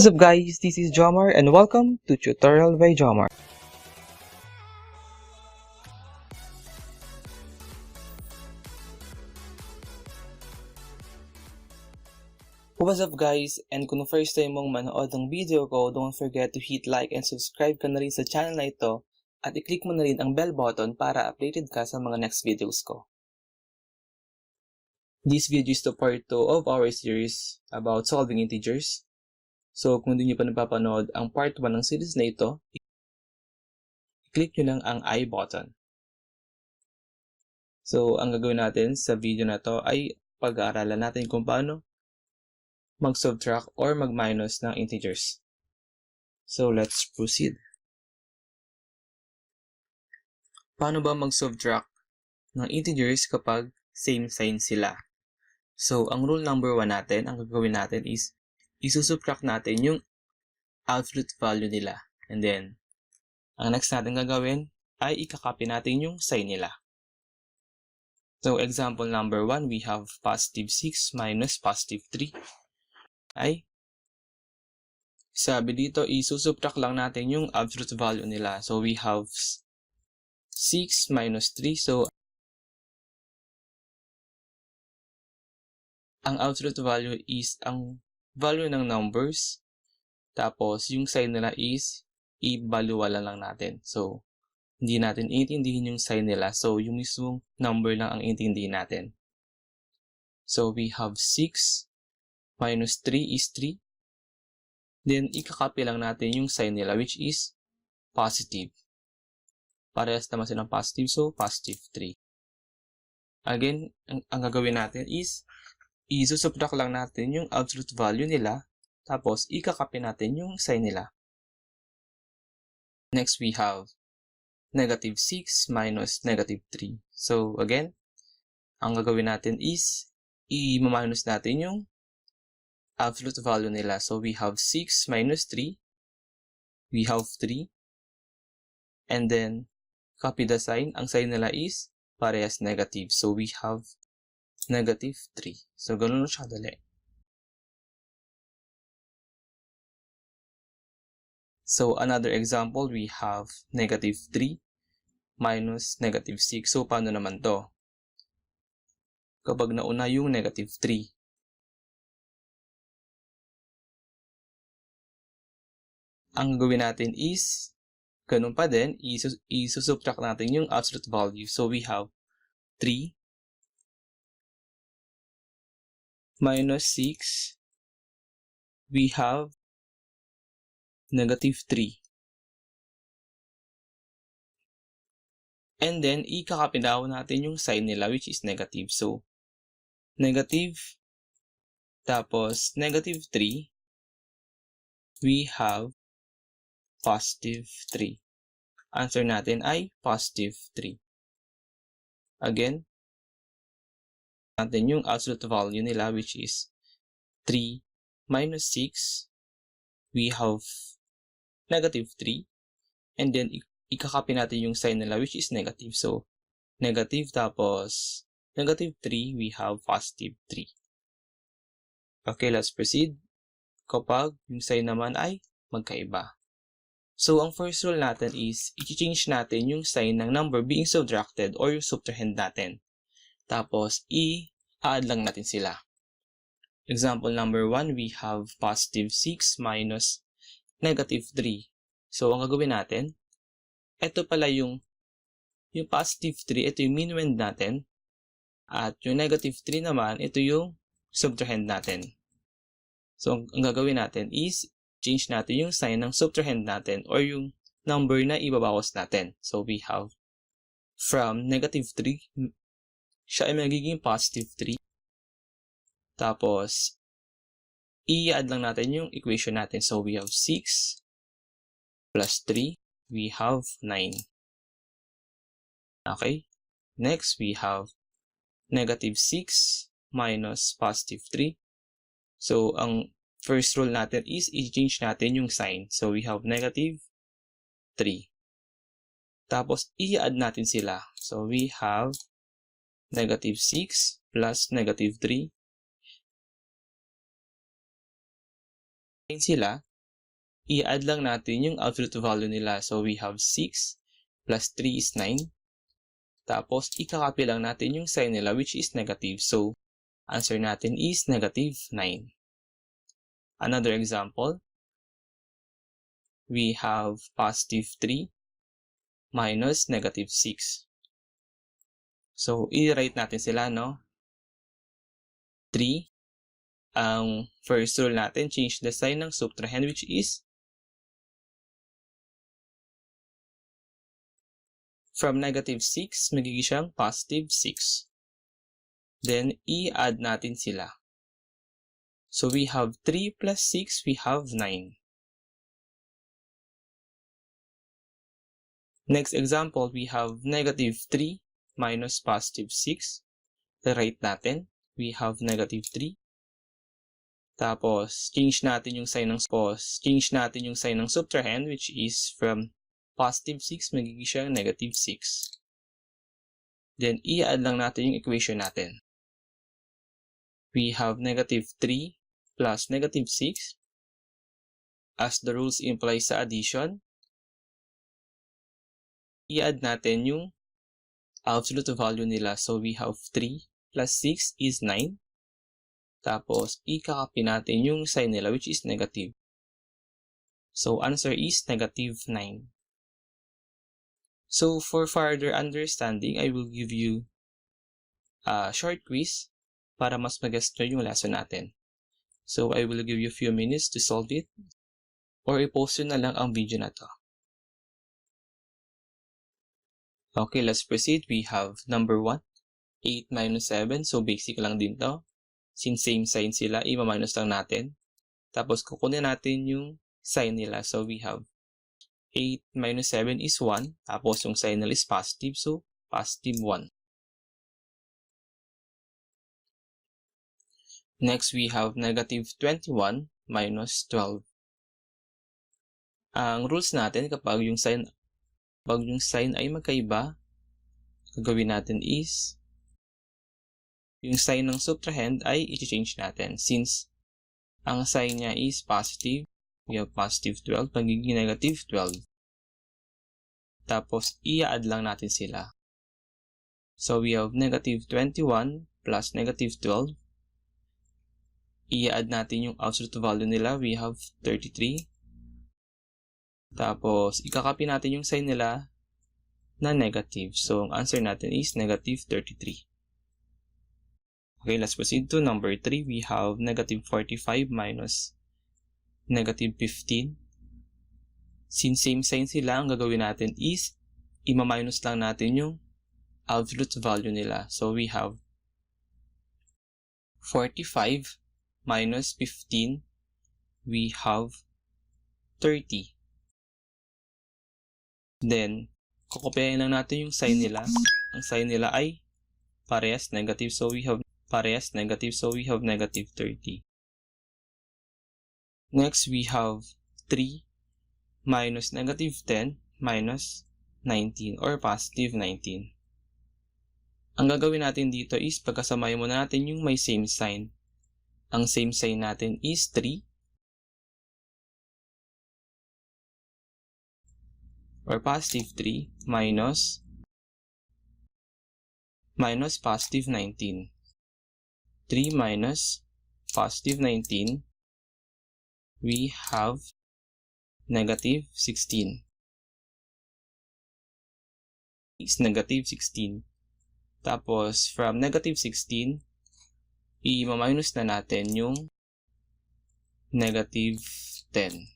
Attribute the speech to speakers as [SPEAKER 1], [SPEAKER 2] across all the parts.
[SPEAKER 1] What's up guys, this is Jomar and welcome to Tutorial by Jomar. What's up guys, and kung first time mong manood ng video ko, don't forget to hit like and subscribe ka na rin sa channel na ito at i-click mo na rin ang bell button para updated ka sa mga next videos ko. This video is the part 2 of our series about solving integers. So kung hindi nyo pa napapanood ang part 1 ng series na ito, i-click nyo lang ang I button. So ang gagawin natin sa video na to ay pag-aaralan natin kung paano mag-subtract or mag-minus ng integers. So let's proceed. Paano ba mag-subtract ng integers kapag same sign sila? So ang rule number 1 natin, ang gagawin natin is isusubtract natin yung absolute value nila. And then, ang next natin gagawin ay ikakopy natin yung sign nila. So, example number 1, we have positive 6 minus positive 3. Ay, sabi dito, isusubtract lang natin yung absolute value nila. So, we have 6 minus 3. So, ang absolute value is ang value ng numbers, tapos yung sign nila is i-baluwala lang natin. So, hindi natin iintindihin yung sign nila. So, yung mismong number lang ang iintindihin natin. So, we have 6 minus 3 is 3. Then, ikakopy lang natin yung sign nila which is positive. Parehas naman silang positive, so positive 3. Again, ang gagawin natin is isusubtract lang natin yung absolute value nila, tapos ikakopy natin yung sign nila. Next, we have negative 6 minus negative 3. So, again, ang gagawin natin is i-minus natin yung absolute value nila. So, we have 6 minus 3. We have 3. And then, copy the sign. Ang sign nila is parehas negative. So, we have negative 3. So, ganun siya dali. So, another example, we have negative 3 minus negative 6. So, paano naman to? Kapag nauna yung negative 3. Ang gagawin natin is, ganun pa din, isusubtract natin yung absolute value. So, we have 3 minus 6, we have negative 3. And then, ikakopy natin yung sign nila which is negative. So, negative, tapos negative 3, we have positive 3. Answer natin ay positive 3. Again, natin yung absolute value nila which is 3 minus 6, we have negative 3, and then ikakopy natin yung sign nila which is negative. So, negative tapos negative 3, we have positive 3. Okay, let's proceed kapag yung sign naman ay magkaiba. So, ang first rule natin is i-change natin yung sign ng number being subtracted or yung subtrahend natin. Tapos, i-add lang natin sila. Example number 1, we have positive 6 minus negative 3. So, ang gagawin natin, ito pala yung positive 3, ito yung min-wend natin. At yung negative 3 naman, ito yung subtrahend natin. So, ang gagawin natin is, change natin yung sign ng subtrahend natin or yung number na ibabawas natin. So, we have from negative 3, siya ay magiging positive 3. Tapos, i-add lang natin yung equation natin. So, we have 6 plus 3, we have 9. Okay? Next, we have negative 6 minus positive 3. So, ang first rule natin is i-change natin yung sign. So, we have negative 3. Tapos, i-add natin sila. So, we have negative 6 plus negative 3. Sila, i-add lang natin yung absolute value nila. So we have 6 plus 3 is 9. Tapos ikakopy lang natin yung sign nila which is negative. So answer natin is negative 9. Another example, we have positive 3 minus negative 6. So i-write natin sila, no? 3, ang first rule natin, change the sign ng subtrahend which is from negative 6, magiging siyang positive 6. Then, i-add natin sila. So, we have 3 plus 6, we have 9. Next example, we have negative 3 minus positive 6. Write natin, we have negative 3. Tapos, change natin yung sign ng subtrahend which is from positive 6, magiging siyang negative 6. Then, i-add lang natin yung equation natin. We have negative 3 plus negative 6. As the rules imply sa addition, i-add natin yung absolute value nila. So, we have 3 plus 6 is 9. Tapos, ikakopy natin yung sign nila which is negative. So, answer is negative 9. So, for further understanding, I will give you a short quiz para mas mag-gets nyo yung lesson natin. So, I will give you a few minutes to solve it or i-post nyo na lang ang video na to. Okay, let's proceed. We have number 1, 8 minus 7. So, basic lang din to. Since same sign sila, i-minus lang natin. Tapos, kukunin natin yung sign nila. So, we have 8 minus 7 is 1. Tapos, yung sign nila is positive. So, positive 1. Next, we have negative 21 minus 12. Ang rules natin, kapag yung sign ay magkaiba, gagawin natin is yung sign ng subtrahend ay i-change natin. Since ang sign niya is positive, we have positive 12, magiging negative 12. Tapos, i-add lang natin sila. So, we have negative 21 plus negative 12. I-add natin yung absolute value nila. We have 33. Tapos, ikakopy natin yung sign nila na negative. So, ang answer natin is negative 33. Okay, let's proceed to number 3. We have negative 45 minus negative 15. Since same sign sila, ang gagawin natin is i-minus lang natin yung absolute value nila. So, we have 45 minus 15. We have 30. Then, kukopyahin lang natin yung sign nila. Ang sign nila ay parehas negative. So, we have negative 30. Next, we have 3 minus negative 10 minus 19 or positive 19. Ang gagawin natin dito is pagkasamahin muna natin yung may same sign. Ang same sign natin is 3 or positive 3 minus positive 19. 3 minus positive 19, we have negative 16. Is negative 16. Tapos, from negative 16, i-minus na natin yung negative 10.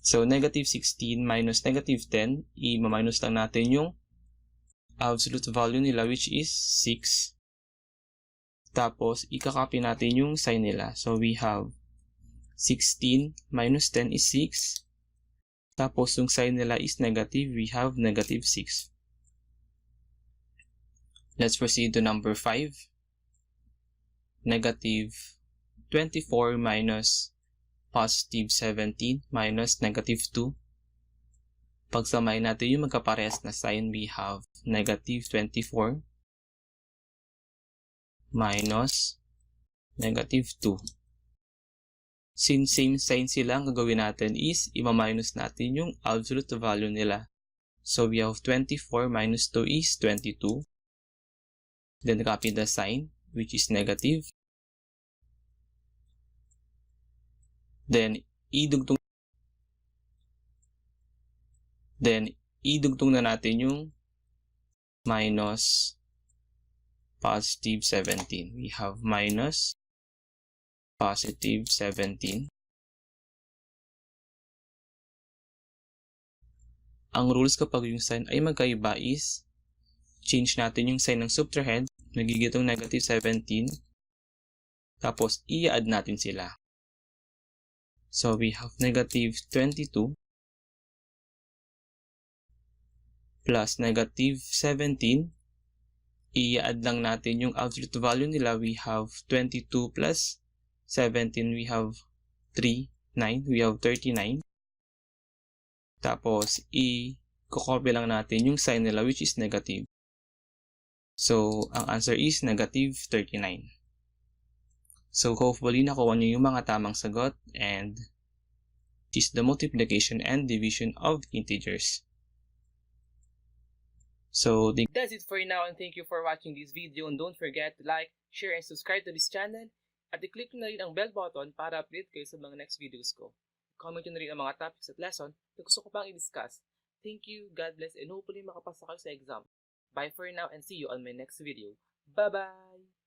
[SPEAKER 1] So, negative 16 minus negative 10, i-minus lang natin yung absolute value nila which is 6. Tapos, ikakopy natin yung sign nila. So, we have 16 minus 10 is 6. Tapos, yung sign nila is negative. We have negative 6. Let's proceed to number 5. Negative 24 minus positive 17 minus negative 2. Pagsamahin natin yung magkaparehas na sign, we have negative 24 minus negative 2. Since same sign sila, ang gagawin natin is i-minus natin yung absolute value nila. So we have 24 minus 2 is 22. Then copy the sign, which is negative. Then idugtong na natin yung minus positive 17. We have minus positive 17. Ang rules kapag yung sign ay magkaiba is change natin yung sign ng subtrahend, magiging itong negative 17, tapos i-add natin sila. So we have negative 22 plus negative 17. I-add lang natin yung absolute value nila. We have 22 plus 17. We have 3, 9. We have 39. Tapos, i-copy lang natin yung sign nila which is negative. So, ang answer is negative 39. So, hopefully, nakuha nyo yung mga tamang sagot and this is the multiplication and division of integers. So, that's it for now and thank you for watching this video and don't forget to like, share, and subscribe to this channel at i-click na rin ang bell button para update kayo sa mga next videos ko. Comment nyo na rin ang mga topics at lesson na gusto ko pang i-discuss. Thank you, God bless, and hopefully makapasa kayo sa exam. Bye for now and see you on my next video. Bye-bye!